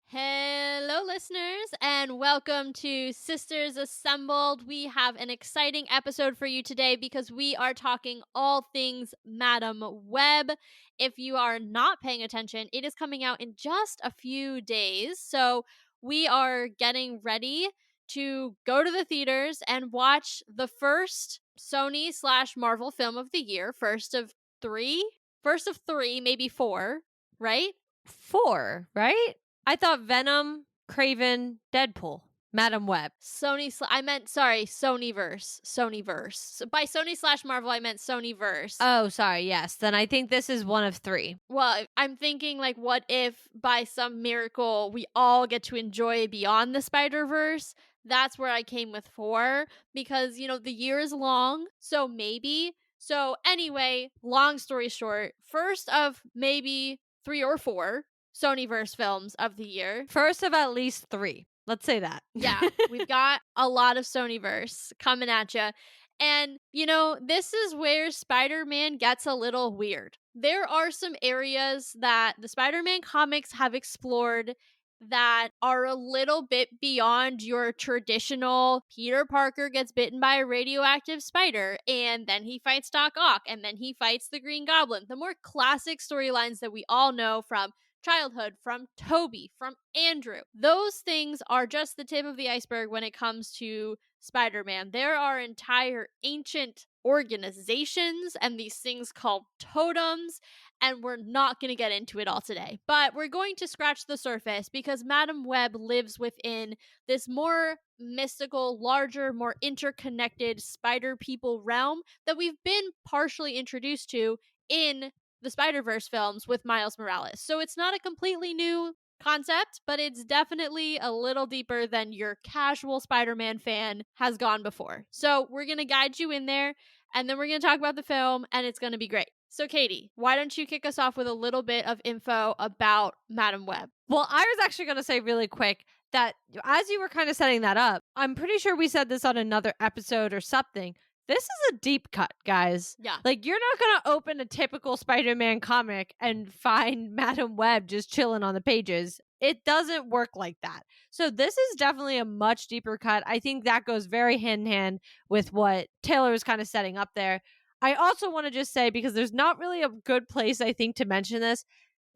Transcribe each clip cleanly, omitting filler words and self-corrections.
Hello, listeners, and welcome to Sisters Assembled. We have an exciting episode for you today because we are talking all things Madam Web. If you are not paying attention, it is coming out in just a few days. So we are getting ready to go to the theaters and watch the first Sony/Marvel film of the year. First of three, maybe four, right? 4, right? I thought Venom, Craven, Deadpool, Madam Web. Sonyverse. So by Sony/Marvel, I meant Sonyverse. Oh, sorry. Yes. Then I think this is one of 3. Well, I'm thinking, like, what if by some miracle we all get to enjoy Beyond the Spider-Verse? That's where I came with 4, because, the year is long, so maybe. So anyway, long story short, first of maybe 3 or 4 Sonyverse films of the year. First of at least 3. Let's say that. Yeah, we've got a lot of Sonyverse coming at you. And, this is where Spider-Man gets a little weird. There are some areas that the Spider-Man comics have explored that are a little bit beyond your traditional Peter Parker gets bitten by a radioactive spider, and then he fights Doc Ock, and then he fights the Green Goblin. The more classic storylines that we all know from childhood, from Toby, from Andrew. Those things are just the tip of the iceberg when it comes to Spider-Man. There are entire ancient organizations and these things called totems, and we're not going to get into it all today. But we're going to scratch the surface because Madam Web lives within this more mystical, larger, more interconnected spider people realm that we've been partially introduced to in the Spider-Verse films with Miles Morales. So it's not a completely new concept, but it's definitely a little deeper than your casual Spider-Man fan has gone before. So we're going to guide you in there, and then we're going to talk about the film, and it's going to be great. So Katie, why don't you kick us off with a little bit of info about Madam Web? Well, I was actually going to say really quick that as you were kind of setting that up, I'm pretty sure we said this on another episode or something. This is a deep cut, guys. Yeah. Like, you're not going to open a typical Spider-Man comic and find Madam Web just chilling on the pages. It doesn't work like that. So this is definitely a much deeper cut. I think that goes very hand in hand with what Taylor was kind of setting up there. I also want to just say, because there's not really a good place, I think, to mention this,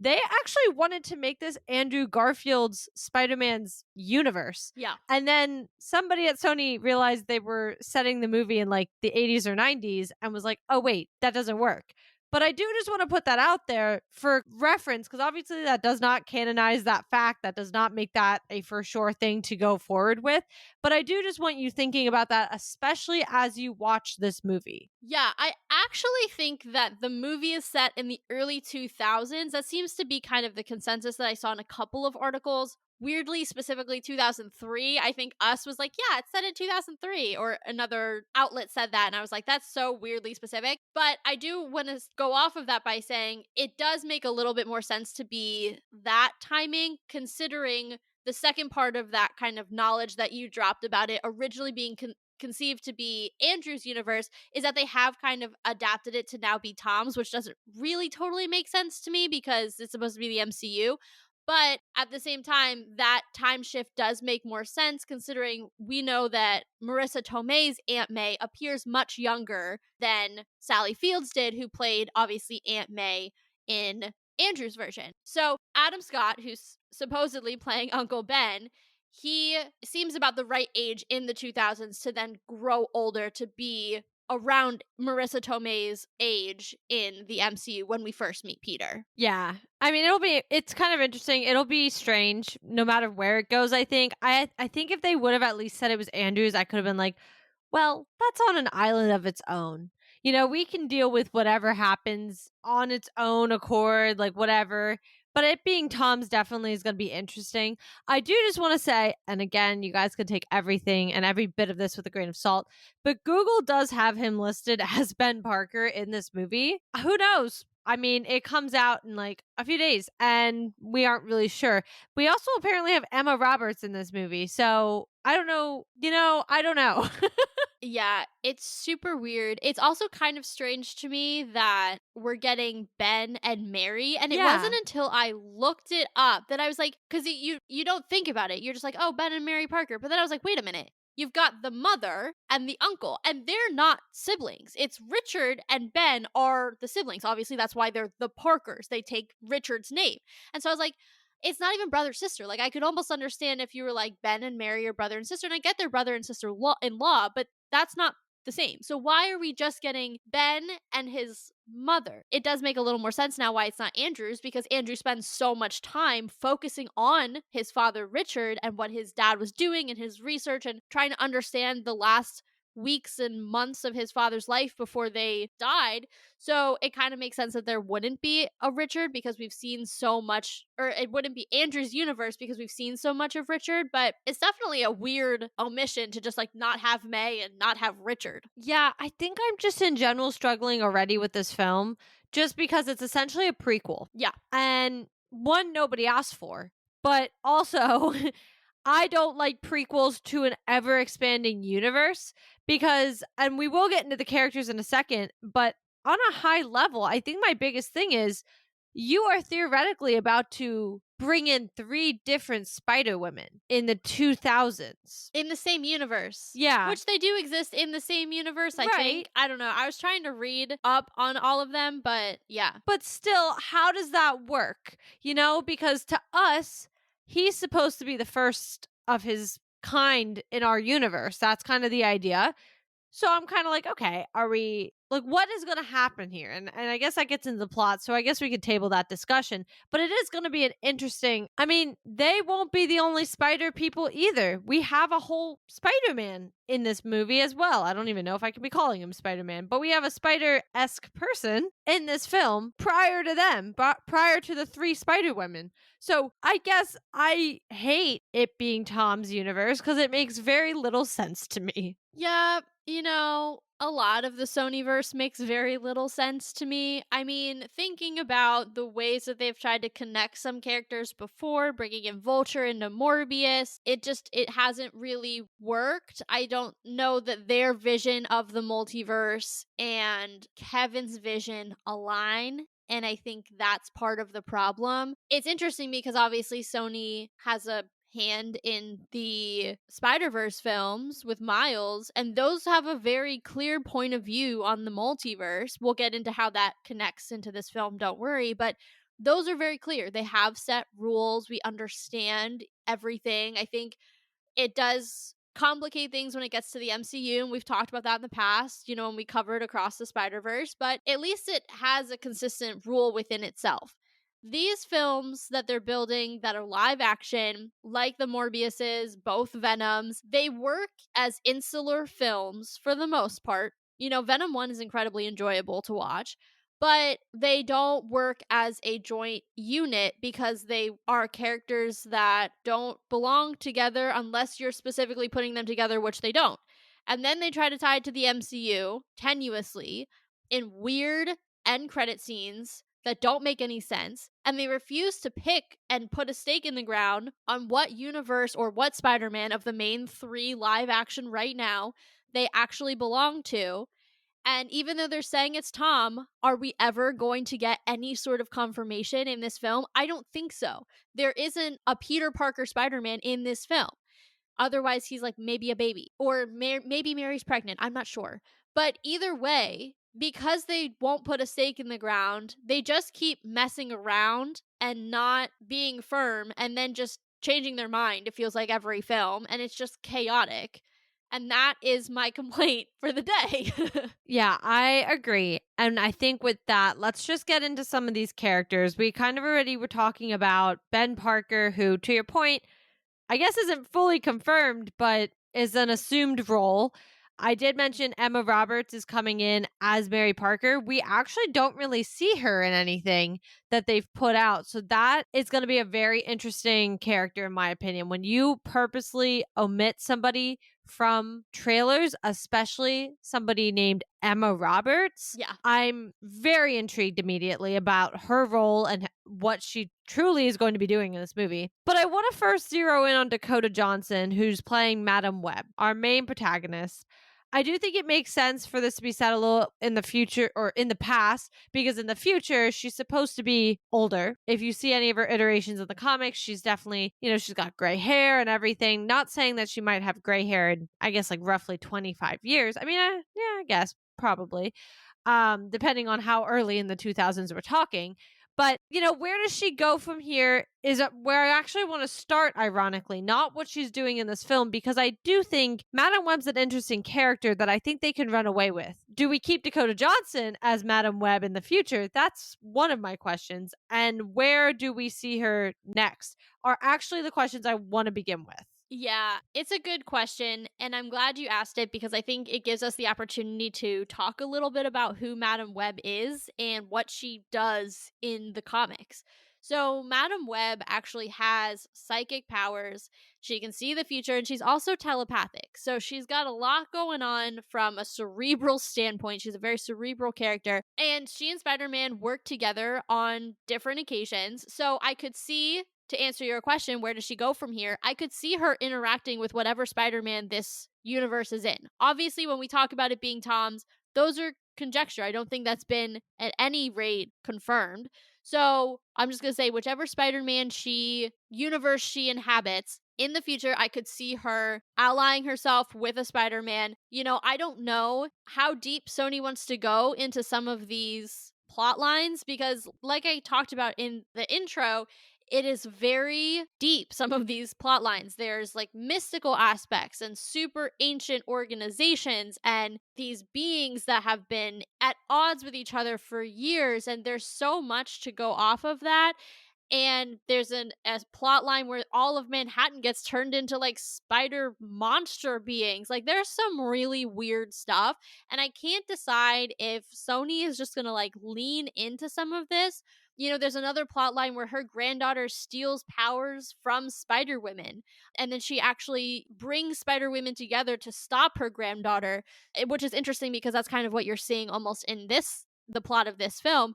they actually wanted to make this Andrew Garfield's Spider-Man's universe. Yeah. And then somebody at Sony realized they were setting the movie in like the 80s or 90s and was like, oh, wait, that doesn't work. But I do just want to put that out there for reference, because obviously that does not canonize that fact. That does not make that a for sure thing to go forward with. But I do just want you thinking about that, especially as you watch this movie. Yeah, I actually think that the movie is set in the early 2000s. That seems to be kind of the consensus that I saw in a couple of articles. Weirdly, specifically 2003, I think Us was like, yeah, it's set in 2003, or another outlet said that, and I was like, that's so weirdly specific. But I do want to go off of that by saying it does make a little bit more sense to be that timing, considering the second part of that kind of knowledge that you dropped about it originally being conceived to be Andrew's universe is that they have kind of adapted it to now be Tom's, which doesn't really totally make sense to me because it's supposed to be the MCU. But at the same time, that time shift does make more sense, considering we know that Marissa Tomei's Aunt May appears much younger than Sally Fields did, who played, obviously, Aunt May in Andrew's version. So Adam Scott, who's supposedly playing Uncle Ben, he seems about the right age in the 2000s to then grow older to be around Marissa Tomei's age in the MCU when we first meet Peter. Yeah. I mean, it's kind of interesting. It'll be strange no matter where it goes, I think. I think if they would have at least said it was Andrew's, I could have been like, well, that's on an island of its own. You know, we can deal with whatever happens on its own accord, like whatever. But it being Tom's definitely is going to be interesting. I do just want to say, and again, you guys can take everything and every bit of this with a grain of salt, but Google does have him listed as Ben Parker in this movie. Who knows? I mean, it comes out in like a few days and we aren't really sure. We also apparently have Emma Roberts in this movie. So I don't know. I don't know. Yeah, it's super weird. It's also kind of strange to me that we're getting Ben and Mary, and it wasn't Yeah. until I looked it up that I was like, because you don't think about it. You're just like, oh, Ben and Mary Parker. But then I was like, wait a minute. You've got the mother and the uncle, and they're not siblings. It's Richard and Ben are the siblings. Obviously, that's why they're the Parkers. They take Richard's name. And so I was like, it's not even brother sister. Like I could almost understand if you were like Ben and Mary are brother and sister, and I get their brother and sister in law, but that's not the same. So why are we just getting Ben and his mother? It does make a little more sense now why it's not Andrew's, because Andrew spends so much time focusing on his father Richard and what his dad was doing and his research and trying to understand the last weeks and months of his father's life before they died. So it kind of makes sense that there wouldn't be a Richard because we've seen so much, or it wouldn't be Andrew's universe because we've seen so much of Richard. But it's definitely a weird omission to just like not have May and not have Richard. Yeah, I think I'm just in general struggling already with this film just because it's essentially a prequel. Yeah. And one, nobody asked for, but also, I don't like prequels to an ever expanding universe because, and we will get into the characters in a second, but on a high level, I think my biggest thing is you are theoretically about to bring in three different Spider Women in the 2000s. In the same universe. Yeah. Which they do exist in the same universe, I Right. think. I don't know. I was trying to read up on all of them, but yeah. But still, how does that work? Because to us, he's supposed to be the first of his kind in our universe. That's kind of the idea. So I'm kind of like, okay, are we like, what is going to happen here? And I guess that gets into the plot. So I guess we could table that discussion. But it is going to be an interesting. I mean, they won't be the only spider people either. We have a whole Spider Man in this movie as well. I don't even know if I can be calling him Spider Man, but we have a spider esque person in this film prior to them, prior to the three Spider Women. So I guess I hate it being Tom's universe because it makes very little sense to me. Yeah, a lot of the Sonyverse makes very little sense to me. I mean, thinking about the ways that they've tried to connect some characters before, bringing in Vulture into Morbius, it hasn't really worked. I don't know that their vision of the multiverse and Kevin's vision align. And I think that's part of the problem. It's interesting because obviously Sony has a hand in the Spider-Verse films with Miles, and those have a very clear point of view on the multiverse. We'll get into how that connects into this film, don't worry, but those are very clear. They have set rules. We understand everything. I think it does complicate things when it gets to the MCU, and we've talked about that in the past, when we covered Across the Spider-Verse, but at least it has a consistent rule within itself. These films that they're building that are live action, like the Morbiuses, both Venoms, they work as insular films for the most part. Venom 1 is incredibly enjoyable to watch, but they don't work as a joint unit because they are characters that don't belong together unless you're specifically putting them together, which they don't. And then they try to tie it to the MCU tenuously in weird end credit scenes that don't make any sense, and they refuse to pick and put a stake in the ground on what universe or what Spider-Man of the main three live action right now they actually belong to. And even though they're saying it's Tom, are we ever going to get any sort of confirmation in this film? I don't think so. There isn't a Peter Parker Spider-Man in this film. Otherwise, he's like maybe a baby. Or maybe Mary's pregnant. I'm not sure. But either way, because they won't put a stake in the ground, they just keep messing around and not being firm and then just changing their mind, it feels like every film. And it's just chaotic. And that is my complaint for the day. Yeah, I agree. And I think with that, let's just get into some of these characters. We kind of already were talking about Ben Parker, who, to your point, I guess isn't fully confirmed, but is an assumed role. I did mention Emma Roberts is coming in as Mary Parker. We actually don't really see her in anything that they've put out. So that is going to be a very interesting character, in my opinion. When you purposely omit somebody from trailers, especially somebody named Emma Roberts, Yeah. I'm very intrigued immediately about her role and what she truly is going to be doing in this movie. But I want to first zero in on Dakota Johnson, who's playing Madam Web, our main protagonist. I do think it makes sense for this to be set a little in the future or in the past, because in the future, she's supposed to be older. If you see any of her iterations of the comics, she's definitely, she's got gray hair and everything. Not saying that she might have gray hair in, I guess, like roughly 25 years. I mean, yeah, I guess probably, depending on how early in the 2000s we're talking. But, where does she go from here is where I actually want to start, ironically, not what she's doing in this film, because I do think Madam Web's an interesting character that I think they can run away with. Do we keep Dakota Johnson as Madam Web in the future? That's one of my questions. And where do we see her next are actually the questions I want to begin with. Yeah, it's a good question, and I'm glad you asked it because I think it gives us the opportunity to talk a little bit about who Madam Web is and what she does in the comics. So, Madam Web actually has psychic powers. She can see the future, and she's also telepathic. So, she's got a lot going on from a cerebral standpoint. She's a very cerebral character, and she and Spider Man work together on different occasions. So, I could see, to answer your question, where does she go from here? I could see her interacting with whatever Spider Man this universe is in. Obviously, when we talk about it being Tom's, those are conjecture. I don't think that's been at any rate confirmed. So I'm just going to say, whichever Spider Man universe she inhabits, in the future, I could see her allying herself with a Spider Man. I don't know how deep Sony wants to go into some of these plot lines because, like I talked about in the intro, it is very deep, some of these plot lines. There's like mystical aspects and super ancient organizations and these beings that have been at odds with each other for years. And there's so much to go off of that. And there's a plot line where all of Manhattan gets turned into like spider monster beings. Like there's some really weird stuff. And I can't decide if Sony is just going to like lean into some of this. There's another plot line where her granddaughter steals powers from spiderwomen. And then she actually brings spiderwomen together to stop her granddaughter, which is interesting because that's kind of what you're seeing almost in the plot of this film.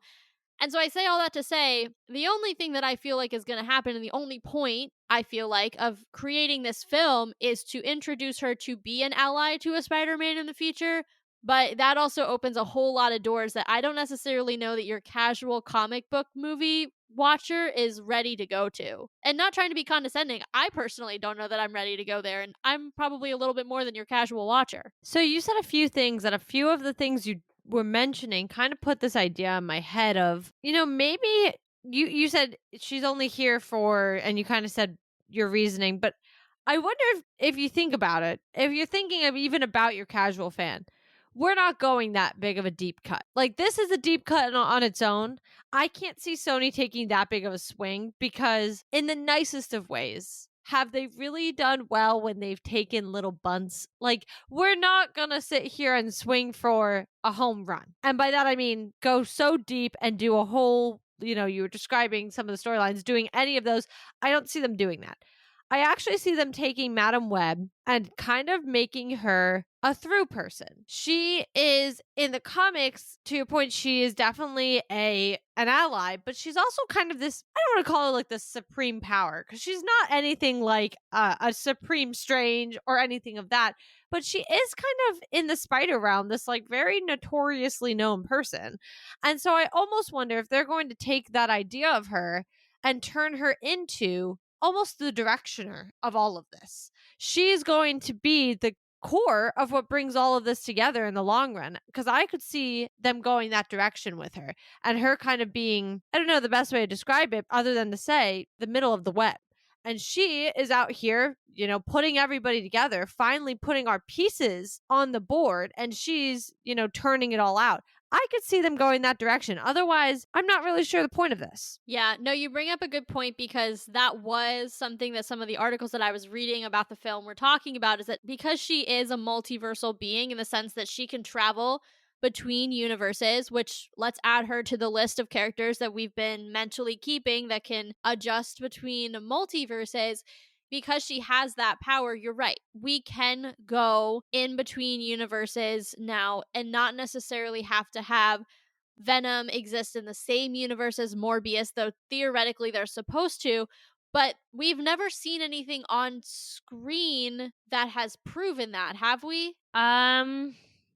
And so I say all that to say, the only thing that I feel like is going to happen, and the only point I feel like of creating this film is to introduce her to be an ally to a Spider-Man in the future. But that also opens a whole lot of doors that I don't necessarily know that your casual comic book movie watcher is ready to go to. And not trying to be condescending, I personally don't know that I'm ready to go there, and I'm probably a little bit more than your casual watcher. So you said a few things, and a few of the things you were mentioning kind of put this idea in my head of, maybe you said she's only here for, and you kind of said your reasoning, but I wonder if you think about it, if you're thinking of even about your casual fan, we're not going that big of a deep cut. Like this is a deep cut on its own. I can't see Sony taking that big of a swing because in the nicest of ways, have they really done well when they've taken little bunts? Like, we're not gonna sit here and swing for a home run. And by that, I mean, go so deep and do a whole, you were describing some of the storylines, doing any of those. I don't see them doing that. I actually see them taking Madam Web and kind of making her a through person. She is in the comics, to your point, she is definitely an ally, but she's also kind of this, I don't want to call her like the supreme power, because she's not anything like a Supreme Strange or anything of that, but she is kind of in the spider realm, this like very notoriously known person. And so I almost wonder if they're going to take that idea of her and turn her into almost the directioner of all of this. She's going to be the core of what brings all of this together in the long run, because I could see them going that direction with her and her kind of being, I don't know the best way to describe it other than to say the middle of the web. And she is out here, putting everybody together, finally putting our pieces on the board, and she's, turning it all out. I could see them going that direction. Otherwise, I'm not really sure the point of this. Yeah, no, you bring up a good point because that was something that some of the articles that I was reading about the film were talking about, is that because she is a multiversal being in the sense that she can travel between universes, which let's add her to the list of characters that we've been mentally keeping that can adjust between multiverses. Because she has that power, you're right. We can go in between universes now and not necessarily have to have Venom exist in the same universe as Morbius, though theoretically they're supposed to. But we've never seen anything on screen that has proven that, have we? Um,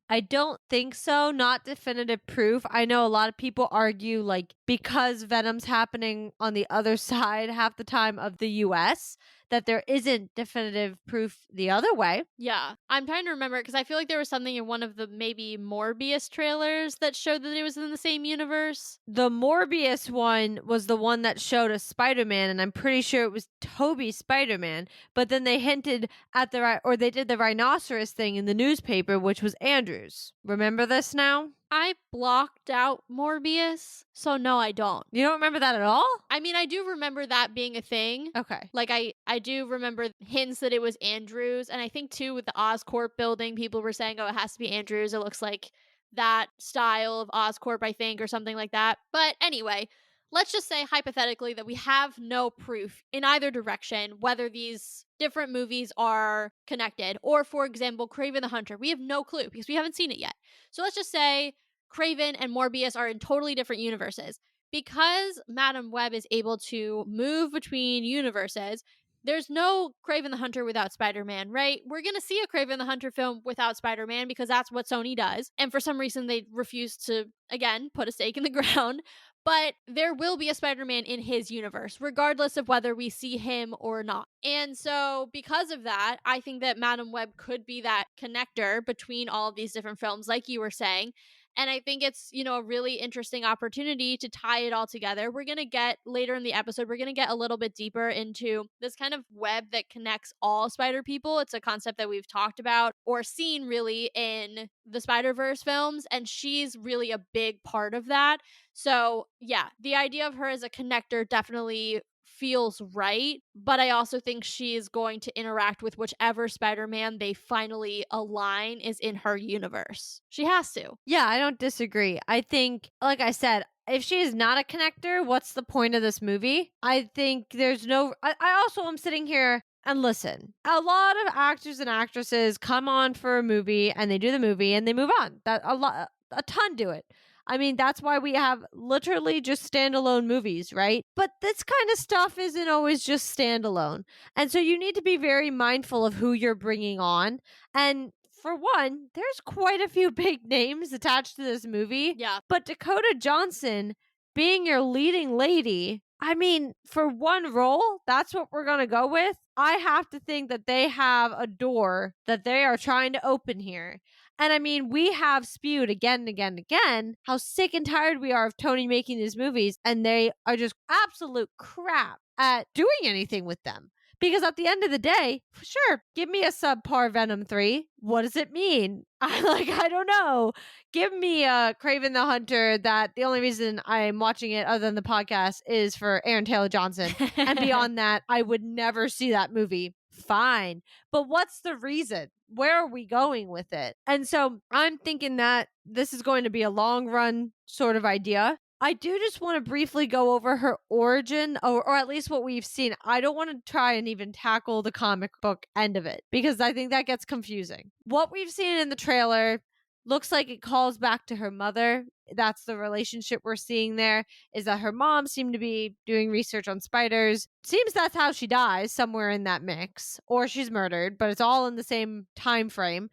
I don't think so. Not definitive proof. I know a lot of people argue like because Venom's happening on the other side half the time of the US that there isn't definitive proof the other way. Yeah. I'm trying to remember because I feel like there was something in one of the maybe Morbius trailers that showed that it was in the same universe. The Morbius one was the one that showed a Spider-Man, and I'm pretty sure it was Toby's Spider-Man. But then they hinted at or they did the rhinoceros thing in the newspaper, which was Andrew's. Remember this now? I blocked out Morbius, so no, I don't. You don't remember that at all? I mean, I do remember that being a thing. Okay. Like I do remember hints that it was Andrews, and I think too with the Oscorp building, people were saying, "Oh, it has to be Andrews. It looks like that style of Oscorp, I think, or something like that." But anyway, let's just say hypothetically that we have no proof in either direction whether these different movies are connected, or for example, Craven the Hunter. We have no clue because we haven't seen it yet. So let's just say Craven and Morbius are in totally different universes. Because Madam Web is able to move between universes, there's no Craven the Hunter without Spider-Man, right? We're going to see a Craven the Hunter film without Spider-Man because that's what Sony does. And for some reason, they refuse to, again, put a stake in the ground. But there will be a Spider-Man in his universe, regardless of whether we see him or not. And so, because of that, I think that Madam Web could be that connector between all of these different films, like you were saying. And I think it's, a really interesting opportunity to tie it all together. We're going to get later in the episode, we're going to get a little bit deeper into this kind of web that connects all spider people. It's a concept that we've talked about or seen really in the Spider-Verse films. And she's really a big part of that. So, yeah, the idea of her as a connector definitely feels right, but I also think she is going to interact with whichever Spider-Man they finally align is in her universe. She has to. Yeah, I don't disagree. I think, like I said, if she is not a connector, what's the point of this movie? I think there's no. I also am sitting here and listen. A lot of actors and actresses come on for a movie and they do the movie and they move on. A ton do it. I mean, that's why we have literally just standalone movies, right? But this kind of stuff isn't always just standalone. And so you need to be very mindful of who you're bringing on. And for one, there's quite a few big names attached to this movie. Yeah. But Dakota Johnson being your leading lady, I mean, for one role, that's what we're going to go with. I have to think that they have a door that they are trying to open here. And I mean, we have spewed again and again and again how sick and tired we are of Tony making these movies, and they are just absolute crap at doing anything with them. Because at the end of the day, sure, give me a subpar Venom 3. What does it mean? I don't know. Give me a Craven the Hunter that the only reason I'm watching it other than the podcast is for Aaron Taylor Johnson. And beyond that, I would never see that movie. Fine. But what's the reason? Where are we going with it? And so I'm thinking that this is going to be a long run sort of idea. I do just want to briefly go over her origin, or at least what we've seen. I don't want to try and even tackle the comic book end of it because I think that gets confusing. What we've seen in the trailer looks like it calls back to her mother. That's the relationship we're seeing there, is that her mom seemed to be doing research on spiders. Seems that's how she dies, somewhere in that mix, or she's murdered, but it's all in the same time frame.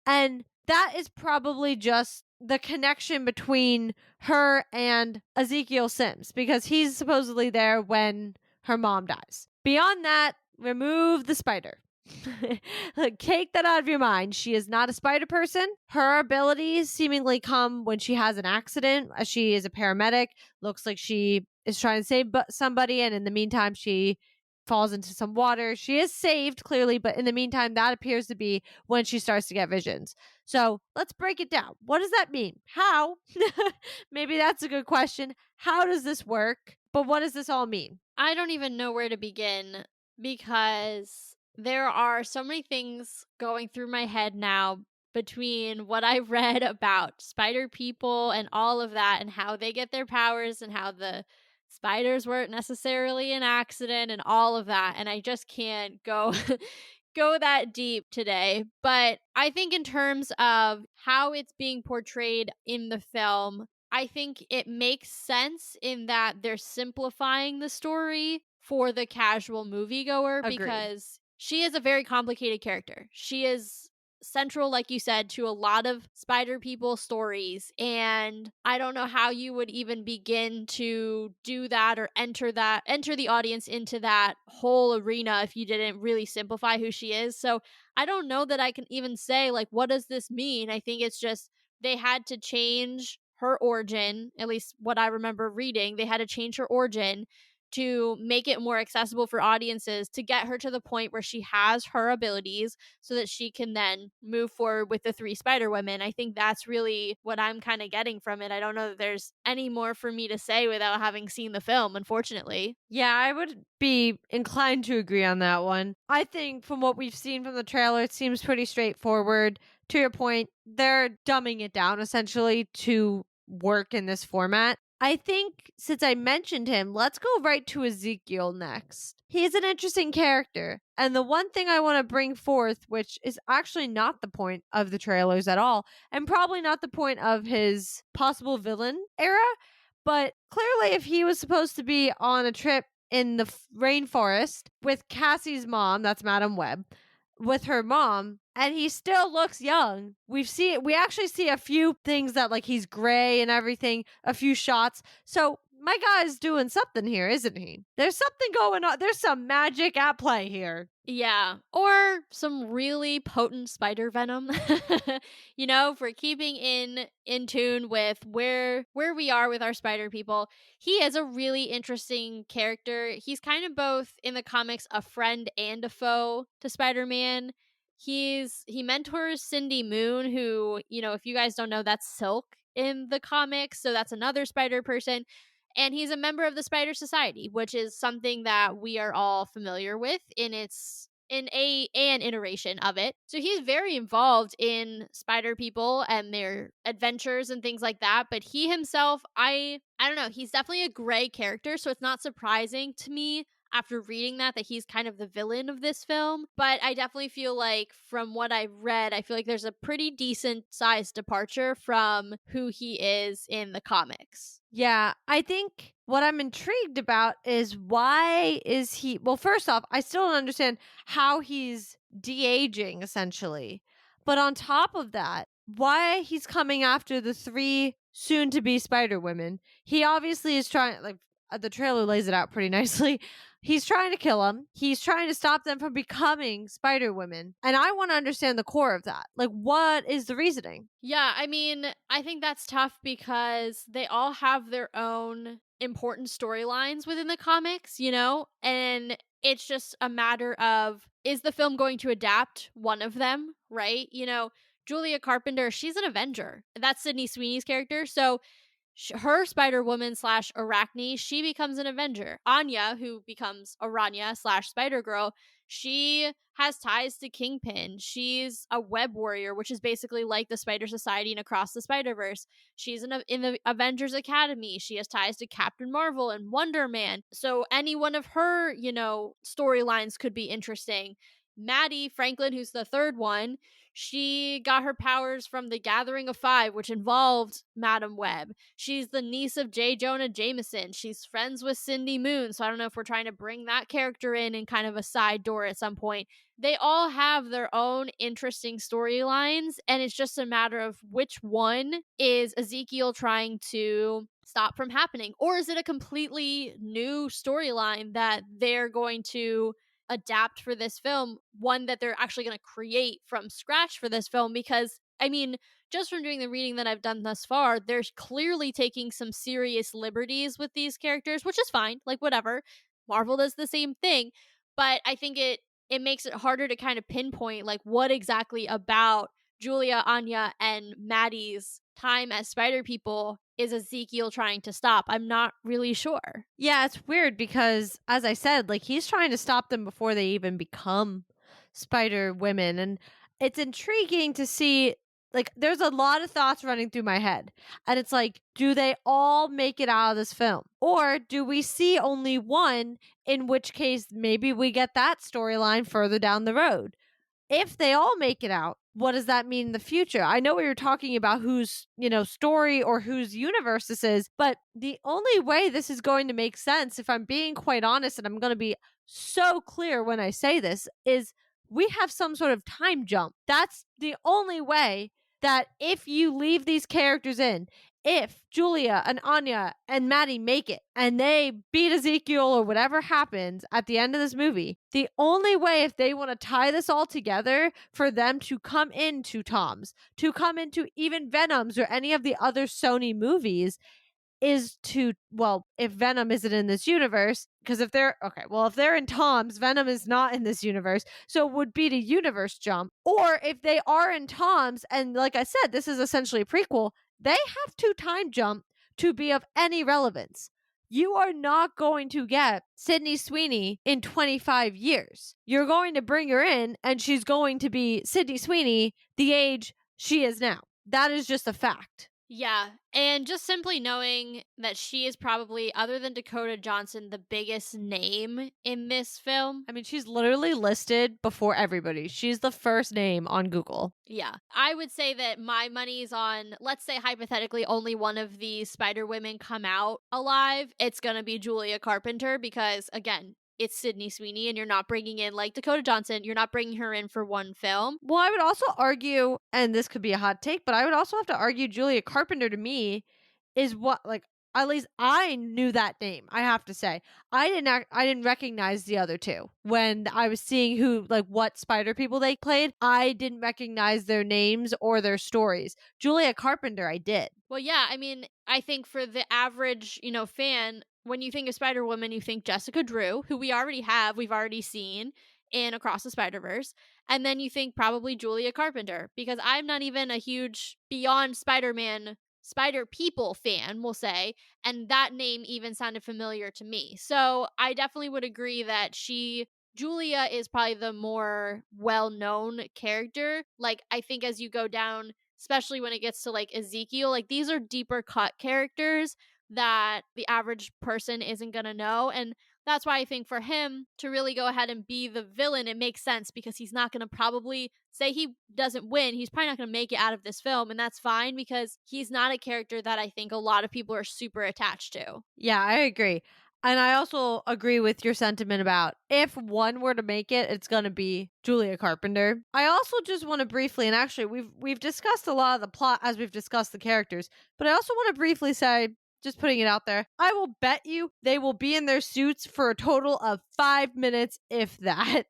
And that is probably just the connection between her and Ezekiel Sims because he's supposedly there when her mom dies. Beyond that, remove the spider. Take that out of your mind. She is not a spider person. Her abilities seemingly come when she has an accident, as she is a paramedic. Looks like she is trying to save somebody, and in the meantime, she falls into some water. She is saved, clearly, but in the meantime, that appears to be when she starts to get visions. So let's break it down. What does that mean? How? Maybe that's a good question. How does this work? But what does this all mean? I don't even know where to begin because there are so many things going through my head now between what I read about spider people and all of that and how they get their powers and how the spiders weren't necessarily an accident and all of that, and I just can't go go that deep today. But I think in terms of how it's being portrayed in the film, I think it makes sense in that they're simplifying the story for the casual moviegoer. Agreed. Because she is a very complicated character. She is central, like you said, to a lot of Spider People stories. And I don't know how you would even begin to do that or enter the audience into that whole arena if you didn't really simplify who she is. So I don't know that I can even say, like, what does this mean? I think it's just they had to change her origin, at least what I remember reading. They had to change her origin to make it more accessible for audiences to get her to the point where she has her abilities so that she can then move forward with the three Spider Women. I think that's really what I'm kind of getting from it. I don't know that there's any more for me to say without having seen the film, unfortunately. Yeah, I would be inclined to agree on that one. I think from what we've seen from the trailer, it seems pretty straightforward. To your point, they're dumbing it down essentially to work in this format. I think since I mentioned him, let's go right to Ezekiel next. He's an interesting character. And the one thing I want to bring forth, which is actually not the point of the trailers at all, and probably not the point of his possible villain era, but clearly, if he was supposed to be on a trip in the rainforest with Cassie's mom, that's Madam Web, with her mom, and he still looks young. We actually see a few things that like he's gray and everything, a few shots. So my guy's doing something here, isn't he? There's something going on. There's some magic at play here. Yeah, or some really potent spider venom. If we're keeping in tune with where we are with our spider people, he is a really interesting character. He's kind of both in the comics a friend and a foe to Spider-Man. He mentors Cindy Moon, who, if you guys don't know, that's Silk in the comics, so that's another spider person. And he's a member of the Spider Society, which is something that we are all familiar with in an iteration of it. So he's very involved in Spider People and their adventures and things like that. But he himself, I don't know, he's definitely a gray character, so it's not surprising to me after reading that he's kind of the villain of this film. But I definitely feel like from what I've read, I feel like there's a pretty decent sized departure from who he is in the comics. Yeah, I think what I'm intrigued about is why is he, well, first off, I still don't understand how he's de-aging essentially. But on top of that, why he's coming after the three soon to be Spider Women. He obviously is trying, like, the trailer lays it out pretty nicely. He's trying to kill them. He's trying to stop them from becoming Spider Women. And I want to understand the core of that. Like, what is the reasoning? Yeah, I mean, I think that's tough because they all have their own important storylines within the comics, And it's just a matter of, is the film going to adapt one of them, right? Julia Carpenter, she's an Avenger. That's Sydney Sweeney's character. So her Spider Woman slash Arachne, she becomes an Avenger. Anya, who becomes Aranya slash Spider Girl, she has ties to Kingpin. She's a web warrior, which is basically like the Spider Society and Across the Spider-Verse. She's in the Avengers Academy. She has ties to Captain Marvel and Wonder Man. So any one of her, storylines could be interesting. Maddie Franklin, who's the third one, she got her powers from the Gathering of Five, which involved Madam Web. She's the niece of J. Jonah Jameson. She's friends with Cindy Moon, so I don't know if we're trying to bring that character in kind of a side door at some point. They all have their own interesting storylines, and it's just a matter of which one is Ezekiel trying to stop from happening, or is it a completely new storyline that they're going to adapt for this film, one that they're actually going to create from scratch for this film. Because I mean, just from doing the reading that I've done thus far, they're clearly taking some serious liberties with these characters, which is fine, like whatever. Marvel does the same thing, but I think it makes it harder to kind of pinpoint like what exactly about Julia, Anya, and Maddie's time as Spider People is Ezekiel trying to stop. I'm not really sure. Yeah, it's weird because, as I said, like, he's trying to stop them before they even become Spider Women. And it's intriguing to see, like, there's a lot of thoughts running through my head. And it's like, do they all make it out of this film? Or do we see only one, in which case maybe we get that storyline further down the road? If they all make it out, what does that mean in the future? I know we were talking about whose, story or whose universe this is, but the only way this is going to make sense, if I'm being quite honest, and I'm going to be so clear when I say this, is we have some sort of time jump. That's the only way that if you leave these characters in, if Julia and Anya and Maddie make it and they beat Ezekiel or whatever happens at the end of this movie, the only way if they want to tie this all together for them to come into Tom's, to come into even Venom's or any of the other Sony movies is to, well, if Venom isn't in this universe, because if they're okay, well, if they're in Tom's, Venom is not in this universe, so it would be to universe jump. Or if they are in Tom's, and like I said, this is essentially a prequel, they have to time jump to be of any relevance. You are not going to get Sydney Sweeney in 25 years. You're going to bring her in, and she's going to be Sydney Sweeney the age she is now. That is just a fact. Yeah, and just simply knowing that she is probably, other than Dakota Johnson, the biggest name in this film. I mean, she's literally listed before everybody. She's the first name on Google. Yeah, I would say that my money's on, let's say hypothetically, only one of the Spider-Women come out alive. It's gonna be Julia Carpenter because, again, it's Sydney Sweeney, and you're not bringing in, like, Dakota Johnson, you're not bringing her in for one film. Well, I would also argue, and this could be a hot take, but I would also have to argue Julia Carpenter to me is what, like, at least I knew that name. I have to say, I didn't recognize the other two when I was seeing who, like, what Spider people they played. I didn't recognize their names or their stories. Julia Carpenter, I did. Well, yeah, I mean, I think for the average, fan, when you think of Spider-Woman, you think Jessica Drew, who we've already seen in Across the Spider-Verse. And then you think probably Julia Carpenter, because I'm not even a huge Beyond Spider-Man Spider People fan, we'll say, and that name even sounded familiar to me. So I definitely would agree that Julia is probably the more well-known character. Like, I think as you go down, especially when it gets to like Ezekiel, like these are deeper cut characters that the average person isn't going to know. And that's why I think for him to really go ahead and be the villain, it makes sense because he's not going to probably say he doesn't win. He's probably not going to make it out of this film. And that's fine because he's not a character that I think a lot of people are super attached to. Yeah, I agree. And I also agree with your sentiment about if one were to make it, it's going to be Julia Carpenter. I also just want to briefly, and actually we've discussed a lot of the plot as we've discussed the characters, but I also want to briefly say, just putting it out there, I will bet you they will be in their suits for a total of 5 minutes, if that.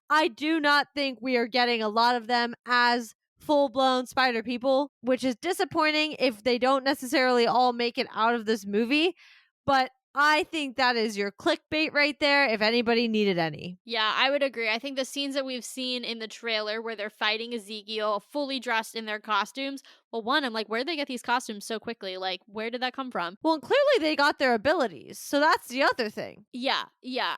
I do not think we are getting a lot of them as full-blown spider people, which is disappointing if they don't necessarily all make it out of this movie, but I think that is your clickbait right there, if anybody needed any. Yeah, I would agree. I think the scenes that we've seen in the trailer where they're fighting Ezekiel fully dressed in their costumes, well, one, I'm like, where did they get these costumes so quickly? Like, where did that come from? Well, and clearly they got their abilities, so that's the other thing. Yeah.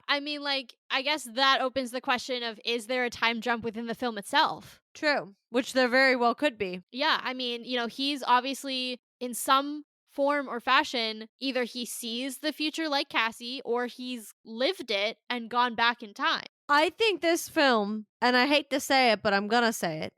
I mean, like, I guess that opens the question of, is there a time jump within the film itself? True, which there very well could be. Yeah, I mean, he's obviously in some form or fashion, either he sees the future like Cassie or he's lived it and gone back in time. I think this film, and I hate to say it, but I'm gonna say it,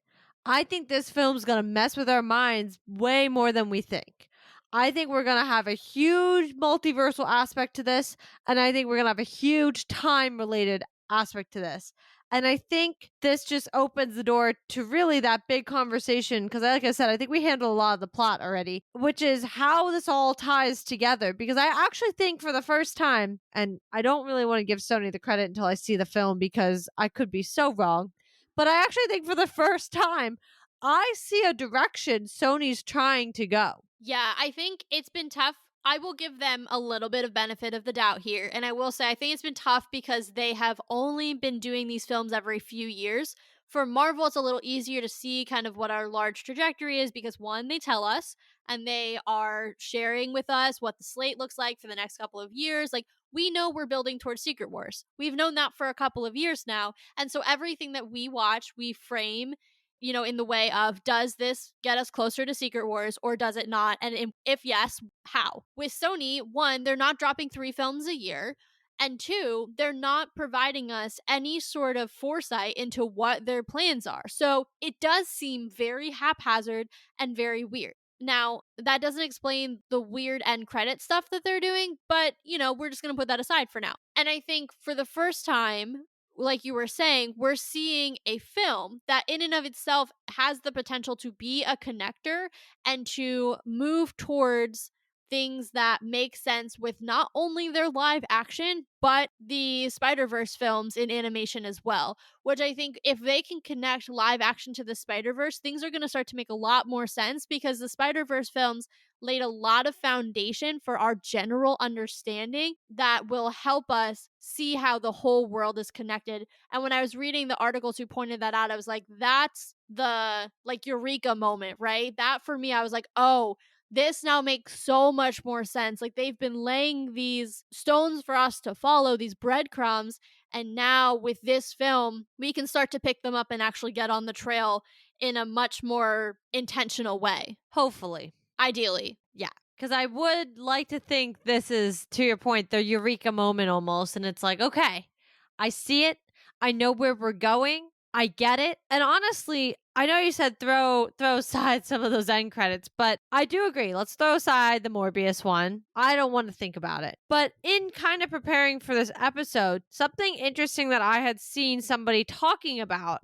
I think this film's gonna mess with our minds way more than we think. I think we're gonna have a huge multiversal aspect to this, and I think we're gonna have a huge time related aspect to this. And I think this just opens the door to really that big conversation because, like I said, I think we handled a lot of the plot already, which is how this all ties together. Because I actually think for the first time, and I don't really want to give Sony the credit until I see the film because I could be so wrong, but I actually think for the first time, I see a direction Sony's trying to go. Yeah, I think it's been tough. I will give them a little bit of benefit of the doubt here. And I will say, I think it's been tough because they have only been doing these films every few years. For Marvel, it's a little easier to see kind of what our large trajectory is because one, they tell us and they are sharing with us what the slate looks like for the next couple of years. Like, we know we're building towards Secret Wars. We've known that for a couple of years now. And so everything that we watch, we frame in the way of, does this get us closer to Secret Wars or does it not? And if yes, how? With Sony, one, they're not dropping 3 films a year. And 2, they're not providing us any sort of foresight into what their plans are. So it does seem very haphazard and very weird. Now, that doesn't explain the weird end credit stuff that they're doing, but, we're just going to put that aside for now. And I think for the first time, like you were saying, we're seeing a film that in and of itself has the potential to be a connector and to move towards things that make sense with not only their live action, but the Spider-Verse films in animation as well. Which I think if they can connect live action to the Spider-Verse, things are going to start to make a lot more sense because the Spider-Verse films laid a lot of foundation for our general understanding that will help us see how the whole world is connected. And when I was reading the articles who pointed that out, I was like, that's the like eureka moment, right? That for me, I was like, oh, this now makes so much more sense. Like they've been laying these stones for us to follow, these breadcrumbs. And now with this film, we can start to pick them up and actually get on the trail in a much more intentional way. Hopefully. Ideally. Yeah. Because I would like to think this is, to your point, the eureka moment almost. And it's like, okay, I see it. I know where we're going. I get it. And honestly, I know you said throw aside some of those end credits, but I do agree. Let's throw aside the Morbius one. I don't want to think about it. But in kind of preparing for this episode, something interesting that I had seen somebody talking about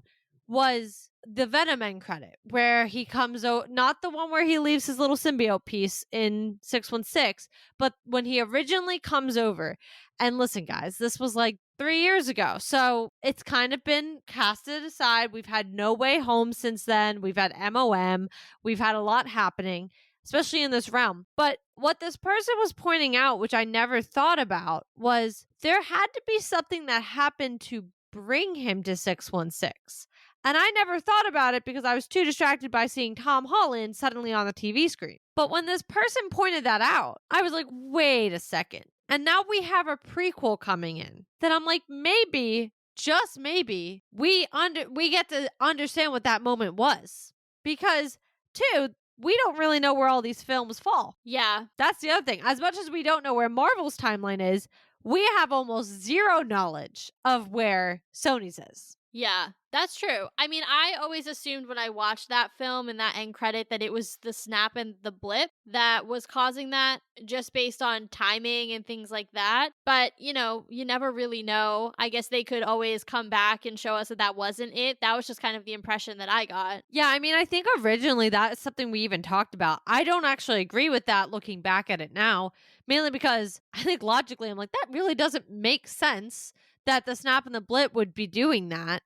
was the Venom end credit, where he comes out, not the one where he leaves his little symbiote piece in 616, but when he originally comes over. And listen, guys, this was like 3 years ago. So it's kind of been casted aside. We've had No Way Home since then. We've had MOM. We've had a lot happening, especially in this realm. But what this person was pointing out, which I never thought about, was there had to be something that happened to bring him to 616. And I never thought about it because I was too distracted by seeing Tom Holland suddenly on the TV screen. But when this person pointed that out, I was like, wait a second. And now we have a prequel coming in that I'm like, maybe, just maybe, we get to understand what that moment was. Because, two, we don't really know where all these films fall. Yeah. That's the other thing. As much as we don't know where Marvel's timeline is, we have almost zero knowledge of where Sony's is. Yeah, that's true. I mean, I always assumed when I watched that film and that end credit that it was the snap and the blip that was causing that just based on timing and things like that. But, you know, you never really know. I guess they could always come back and show us that that wasn't it. That was just kind of the impression that I got. Yeah, I mean, I think originally that is something we even talked about. I don't actually agree with that looking back at it now, mainly because I think logically I'm like, that really doesn't make sense that the snap and the blip would be doing that,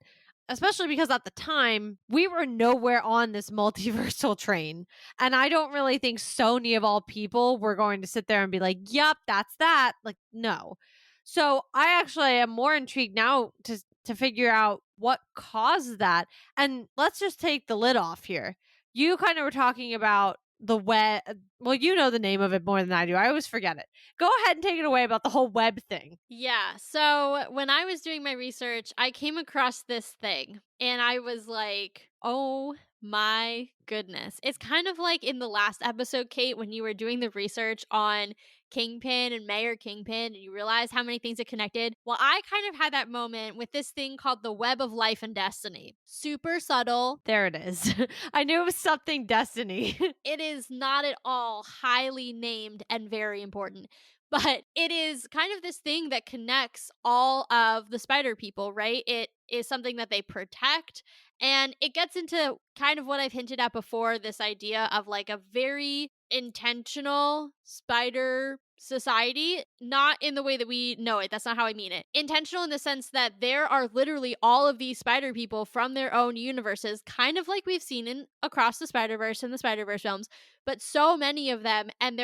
especially because at the time we were nowhere on this multiversal train. And I don't really think Sony of all people were going to sit there and be like, yup, that's that. Like, no. So I actually am more intrigued now to figure out what caused that. And let's just take the lid off here. You kind of were talking about the web. Well, you know the name of it more than I do. I always forget it. Go ahead and take it away about the whole web thing. Yeah. So when I was doing my research, I came across this thing and I was like, oh my goodness. It's kind of like in the last episode, Kate, when you were doing the research on Kingpin and Mayor Kingpin and you realize how many things it connected. Well, I kind of had that moment with this thing called the Web of Life and Destiny. Super subtle. There it is. I knew it was something Destiny. It is not at all highly named and very important. But it is kind of this thing that connects all of the spider people, right? It is something that they protect. And it gets into kind of what I've hinted at before, this idea of like a very intentional spider society, not in the way that we know it. That's not how I mean it. Intentional in the sense that there are literally all of these spider people from their own universes, kind of like we've seen in across the Spider-Verse and the Spider-Verse films, but so many of them, and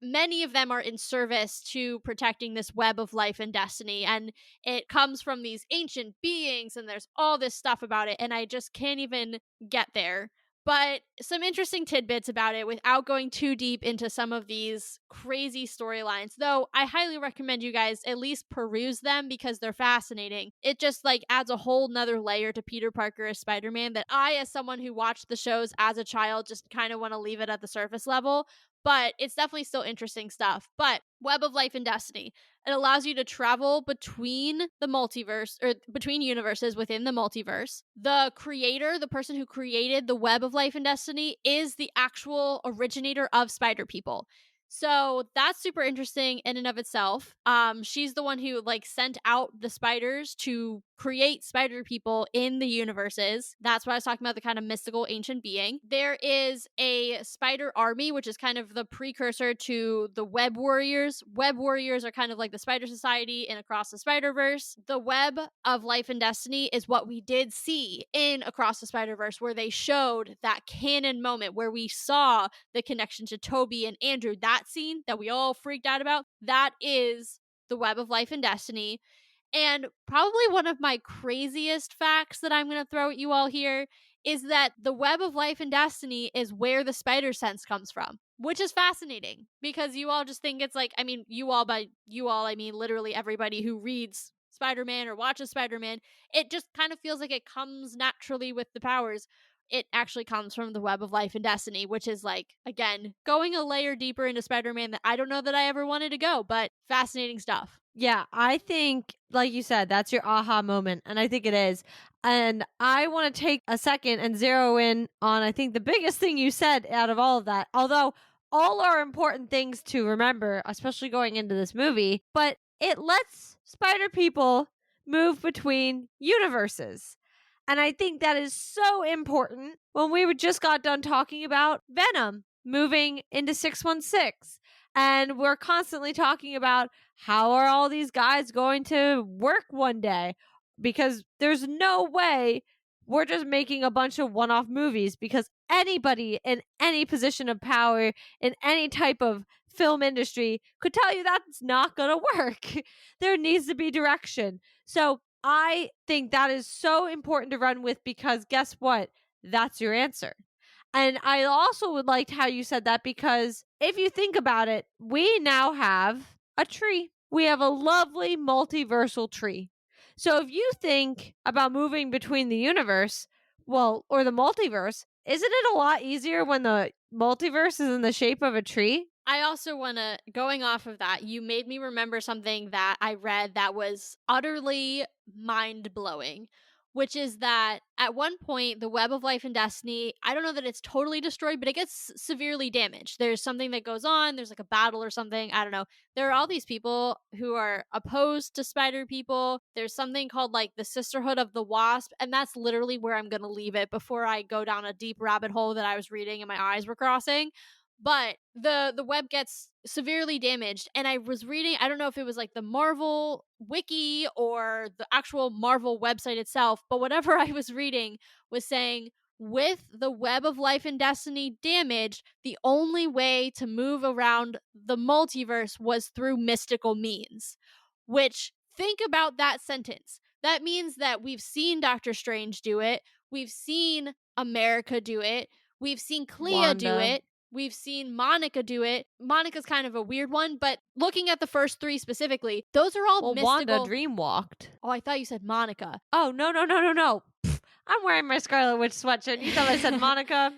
many of them are in service to protecting this web of life and destiny. And it comes from these ancient beings, and there's all this stuff about it. And I just can't even get there. But some interesting tidbits about it without going too deep into some of these crazy storylines. Though I highly recommend you guys at least peruse them because they're fascinating. It just like adds a whole nother layer to Peter Parker as Spider-Man that I, as someone who watched the shows as a child, just kind of want to leave it at the surface level. But it's definitely still interesting stuff. But Web of Life and Destiny. It allows you to travel between the multiverse, or between universes within the multiverse. The creator, the person who created the Web of Life and Destiny, is the actual originator of Spider People. So that's super interesting in and of itself. She's the one who like sent out the spiders to create spider people in the universes. That's why I was talking about the kind of mystical ancient being. There is a spider army, which is kind of the precursor to the web warriors. Web warriors are kind of like the spider society in Across the Spider-Verse. The web of life and destiny is what we did see in Across the Spider-Verse, where they showed that canon moment where we saw the connection to Toby and Andrew. That scene that we all freaked out about, that is the web of life and destiny. And probably one of my craziest facts that I'm going to throw at you all here is that the web of life and destiny is where the spider sense comes from, which is fascinating because you all just think it's like, I mean, you all, by you all, I mean literally everybody who reads Spider Man or watches Spider Man, it just kind of feels like it comes naturally with the powers. It actually comes from the web of life and destiny, which is like, again, going a layer deeper into Spider Man that I don't know that I ever wanted to go, but fascinating stuff. Yeah, I think, like you said, that's your aha moment. And I think it is. And I want to take a second and zero in on, I think, the biggest thing you said out of all of that. Although all are important things to remember, especially going into this movie, but it lets spider people move between universes. And I think that is so important when just got done talking about Venom moving into 616. And we're constantly talking about how are all these guys going to work one day? Because there's no way we're just making a bunch of one off movies, because anybody in any position of power in any type of film industry could tell you that's not going to work. There needs to be direction. So I think that is so important to run with, because guess what? That's your answer. And I also would like how you said that, because if you think about it, we now have a tree. We have a lovely multiversal tree. So if you think about moving between the universe, well, or the multiverse, isn't it a lot easier when the multiverse is in the shape of a tree? I also want to, going off of that, you made me remember something that I read that was utterly mind blowing, which is that at one point, the web of life and destiny, I don't know that it's totally destroyed, but it gets severely damaged. There's something that goes on, there's like a battle or something. I don't know. There are all these people who are opposed to spider people. There's something called like the Sisterhood of the Wasp, and that's literally where I'm going to leave it before I go down a deep rabbit hole that I was reading and my eyes were crossing. But the web gets severely damaged, and I was reading, I don't know if it was like the Marvel wiki or the actual Marvel website itself, but whatever I was reading was saying with the web of life and destiny damaged, the only way to move around the multiverse was through mystical means. Which, think about that sentence. That means that we've seen Doctor Strange do it, we've seen America do it, we've seen Clea do Wanda. it, we've seen Monica do it. Monica's kind of a weird one, but looking at the first three specifically, those are all Well, mystical. Wanda dreamwalked. Oh, I thought you said Monica. Oh, no. Pfft, I'm wearing my Scarlet Witch sweatshirt. You thought I said Monica?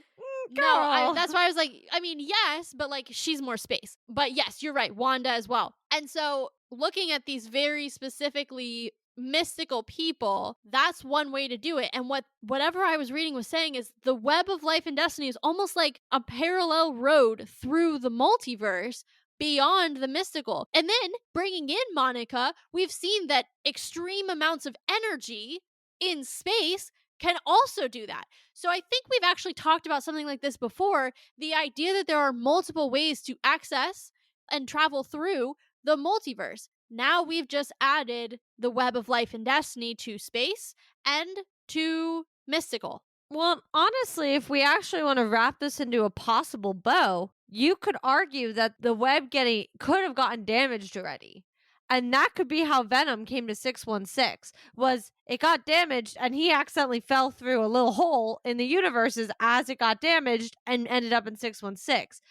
No, Girl. that's why I was like, I mean, yes, but like she's more space. But yes, you're right, Wanda as well. And so looking at these very specifically mystical people, that's one way to do it. And whatever I was reading was saying is the web of life and destiny is almost like a parallel road through the multiverse beyond the mystical. And then bringing in Monica, we've seen that extreme amounts of energy in space can also do that. So I think we've actually talked about something like this before, the idea that there are multiple ways to access and travel through the multiverse. Now we've just added the web of life and destiny to space and to mystical. Well, honestly, if we actually want to wrap this into a possible bow, you could argue that the web could have gotten damaged already. And that could be how Venom came to 616, was it got damaged and he accidentally fell through a little hole in the universes as it got damaged and ended up in 616.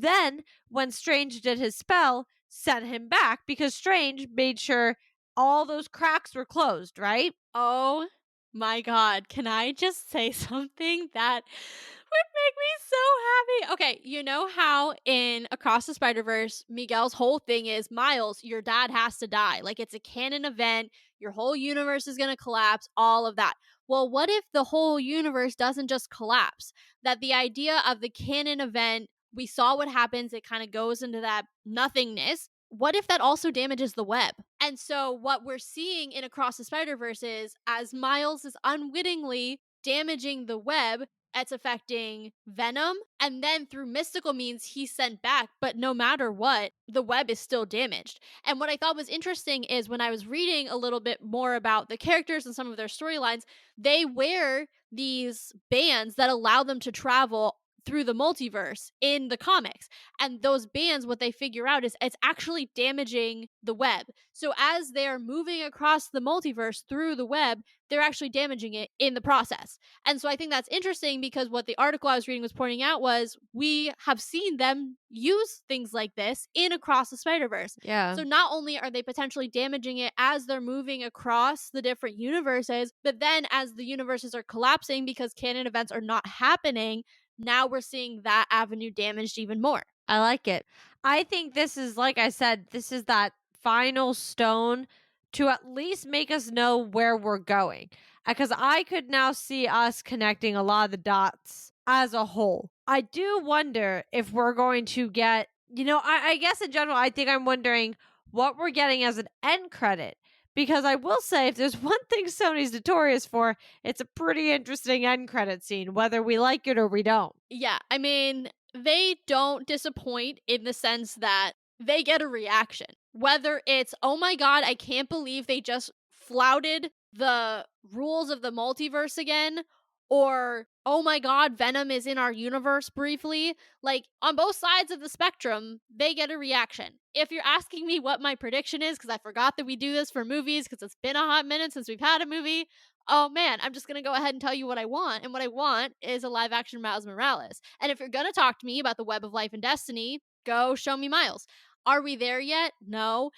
Then, when Strange did his spell, sent him back because Strange made sure all those cracks were closed, right? Oh my god, can I just say something that would make me so happy? Okay, you know how in Across the Spider-Verse, Miguel's whole thing is, Miles, your dad has to die. Like, it's a canon event, your whole universe is gonna collapse, all of that. Well, what if the whole universe doesn't just collapse? That the idea of the canon event, we saw what happens, it kind of goes into that nothingness. What if that also damages the web? And so what we're seeing in Across the Spider-Verse is as Miles is unwittingly damaging the web, it's affecting Venom, and then through mystical means he's sent back, but no matter what, the web is still damaged. And what I thought was interesting is when I was reading a little bit more about the characters and some of their storylines, they wear these bands that allow them to travel through the multiverse in the comics. And those bands, what they figure out is it's actually damaging the web. So as they're moving across the multiverse through the web, they're actually damaging it in the process. And so I think that's interesting because what the article I was reading was pointing out was we have seen them use things like this in Across the Spider-Verse. Yeah. So not only are they potentially damaging it as they're moving across the different universes, but then as the universes are collapsing because canon events are not happening, now we're seeing that avenue damaged even more. I like it. I think this is, like I said, this is that final stone to at least make us know where we're going. Because I could now see us connecting a lot of the dots as a whole. I do wonder if we're going to get, I guess in general, I think I'm wondering what we're getting as an end credit. Because I will say, if there's one thing Sony's notorious for, it's a pretty interesting end credit scene, whether we like it or we don't. Yeah, I mean, they don't disappoint in the sense that they get a reaction. Whether it's, oh my god, I can't believe they just flouted the rules of the multiverse again, or oh my god, Venom is in our universe briefly. Like, on both sides of the spectrum, they get a reaction. If you're asking me what my prediction is, because I forgot that we do this for movies, because it's been a hot minute since we've had a movie, oh man, I'm just going to go ahead and tell you what I want. And what I want is a live action Miles Morales. And if you're going to talk to me about the Web of Life and Destiny, go show me Miles. Are we there yet? No.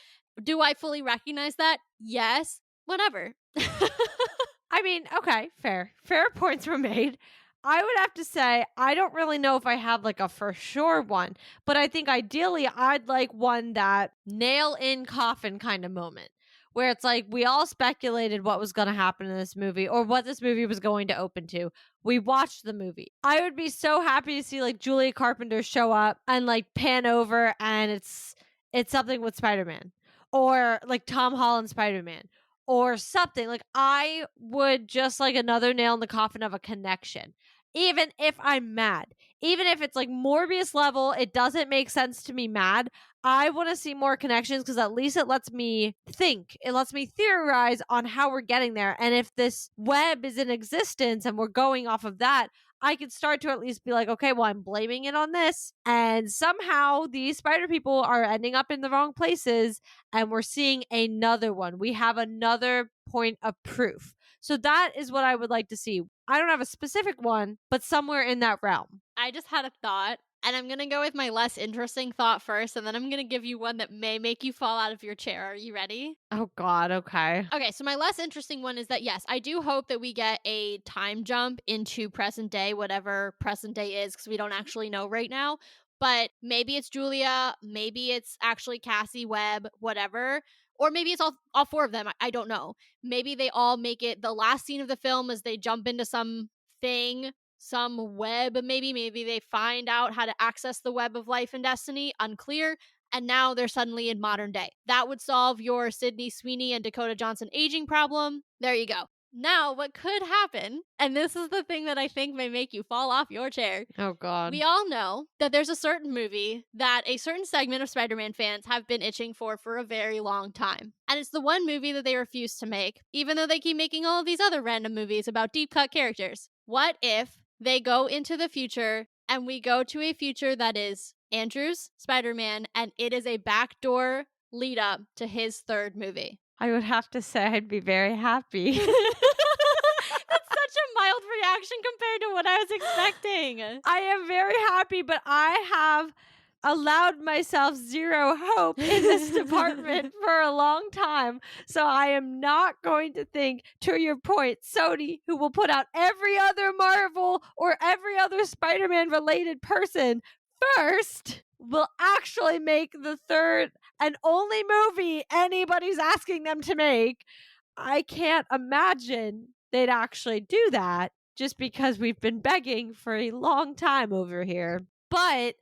Do I fully recognize that? Yes. Whatever. I mean, okay, fair. Fair points were made. I would have to say, I don't really know if I have like a for sure one, but I think ideally I'd like one that nail in coffin kind of moment where it's like we all speculated what was going to happen in this movie or what this movie was going to open to. We watched the movie. I would be so happy to see like Julia Carpenter show up and like pan over and it's something with Spider-Man or like Tom Holland Spider-Man or something. Like I would just like another nail in the coffin of a connection. Even if I'm mad, even if it's like Morbius level, it doesn't make sense to me mad. I want to see more connections because at least it lets me think. It lets me theorize on how we're getting there. And if this web is in existence and we're going off of that, I could start to at least be like, okay, well, I'm blaming it on this. And somehow these spider people are ending up in the wrong places and we're seeing another one. We have another point of proof. So that is what I would like to see. I don't have a specific one, but somewhere in that realm. I just had a thought, and I'm going to go with my less interesting thought first, and then I'm going to give you one that may make you fall out of your chair. Are you ready? Oh, God. Okay. Okay, so my less interesting one is that, yes, I do hope that we get a time jump into present day, whatever present day is, because we don't actually know right now. But maybe it's Julia, maybe it's actually Cassie, Webb, whatever. Or maybe it's all four of them. I don't know. Maybe they all make it the last scene of the film as they jump into some thing, some web, maybe they find out how to access the web of life and destiny, unclear, and now they're suddenly in modern day. That would solve your Sydney Sweeney and Dakota Johnson aging problem. There you go. Now, what could happen, and this is the thing that I think may make you fall off your chair. Oh, God. We all know that there's a certain movie that a certain segment of Spider-Man fans have been itching for a very long time. And it's the one movie that they refuse to make, even though they keep making all of these other random movies about deep-cut characters. What if they go into the future and we go to a future that is Andrew's Spider-Man and it is a backdoor lead up to his third movie? I would have to say I'd be very happy. That's such a mild reaction compared to what I was expecting. I am very happy, but I have allowed myself zero hope in this department for a long time. So I am not going to think, to your point, Sony, who will put out every other Marvel or every other Spider-Man related person first, will actually make the third and only movie anybody's asking them to make. I can't imagine they'd actually do that just because we've been begging for a long time over here. But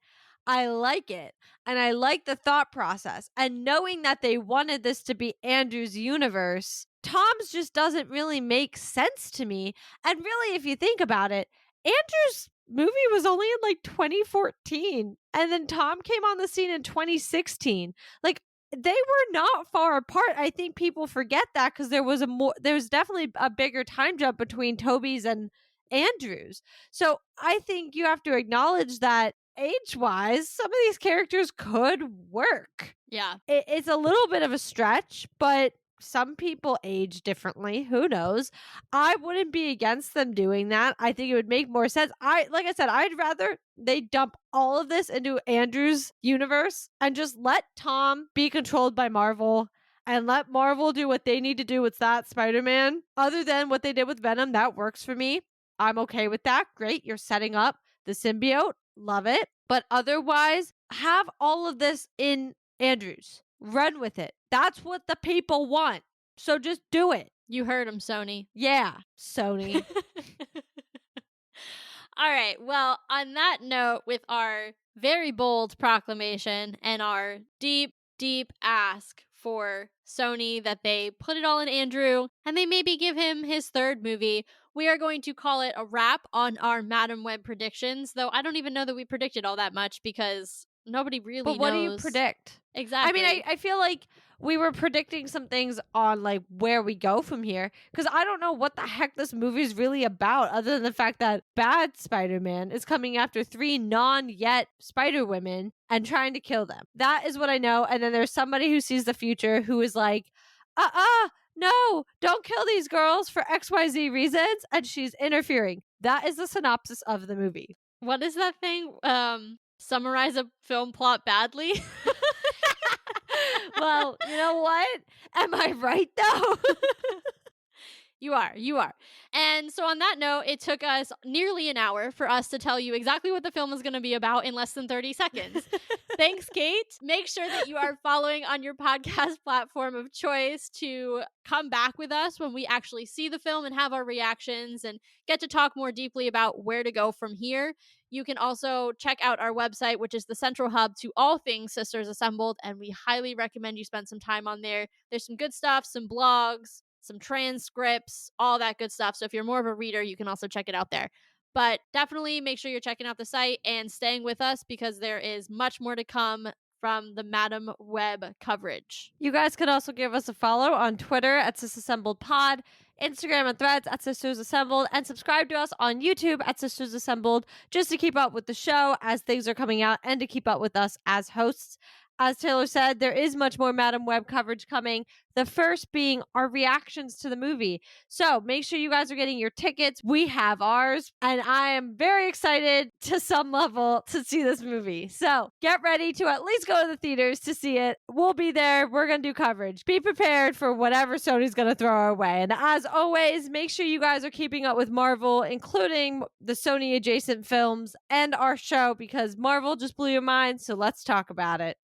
I like it. And I like the thought process. And knowing that they wanted this to be Andrew's universe, Tom's just doesn't really make sense to me. And really, if you think about it, Andrew's movie was only in like 2014. And then Tom came on the scene in 2016. Like, they were not far apart. I think people forget that because there was definitely a bigger time jump between Toby's and Andrew's. So I think you have to acknowledge that age wise, some of these characters could work. Yeah. It's a little bit of a stretch, but some people age differently. Who knows? I wouldn't be against them doing that. I think it would make more sense. Like I said, I'd rather they dump all of this into Andrew's universe and just let Tom be controlled by Marvel and let Marvel do what they need to do with that Spider-Man. Other than what they did with Venom, that works for me. I'm okay with that. Great. You're setting up the symbiote. Love it. But otherwise, have all of this in Andrews. Run with it. That's what the people want. So just do it. You heard him, Sony. Yeah, Sony. All right. Well, on that note, with our very bold proclamation and our deep, deep ask for Sony that they put it all in Andrew and they maybe give him his third movie, we are going to call it a wrap on our Madam Web predictions, though I don't even know that we predicted all that much because nobody really knows. But what do you predict? Exactly. I mean, I feel like we were predicting some things on like where we go from here because I don't know what the heck this movie is really about other than the fact that bad Spider-Man is coming after 3 non-yet Spider-Women and trying to kill them. That is what I know. And then there's somebody who sees the future who is like, no, don't kill these girls for XYZ reasons. And she's interfering. That is the synopsis of the movie. What is that thing? Summarize a film plot badly? Well, you know what? Am I right though? You are. And so on that note, it took us nearly an hour for us to tell you exactly what the film is going to be about in less than 30 seconds. Thanks, Kate. Make sure that you are following on your podcast platform of choice to come back with us when we actually see the film and have our reactions and get to talk more deeply about where to go from here. You can also check out our website, which is the central hub to all things Sisters Assembled, and we highly recommend you spend some time on there. There's some good stuff, some blogs, some transcripts, all that good stuff. So if you're more of a reader, you can also check it out there. But definitely make sure you're checking out the site and staying with us because there is much more to come from the Madam Web coverage. You guys could also give us a follow on Twitter at SisAssembledPod, Instagram and Threads at Sisters Assembled, and subscribe to us on YouTube at Sisters Assembled just to keep up with the show as things are coming out and to keep up with us as hosts. As Taylor said, there is much more Madam Web coverage coming. The first being our reactions to the movie. So make sure you guys are getting your tickets. We have ours. And I am very excited to some level to see this movie. So get ready to at least go to the theaters to see it. We'll be there. We're going to do coverage. Be prepared for whatever Sony's going to throw our way. And as always, make sure you guys are keeping up with Marvel, including the Sony adjacent films and our show because Marvel just blew your mind. So let's talk about it.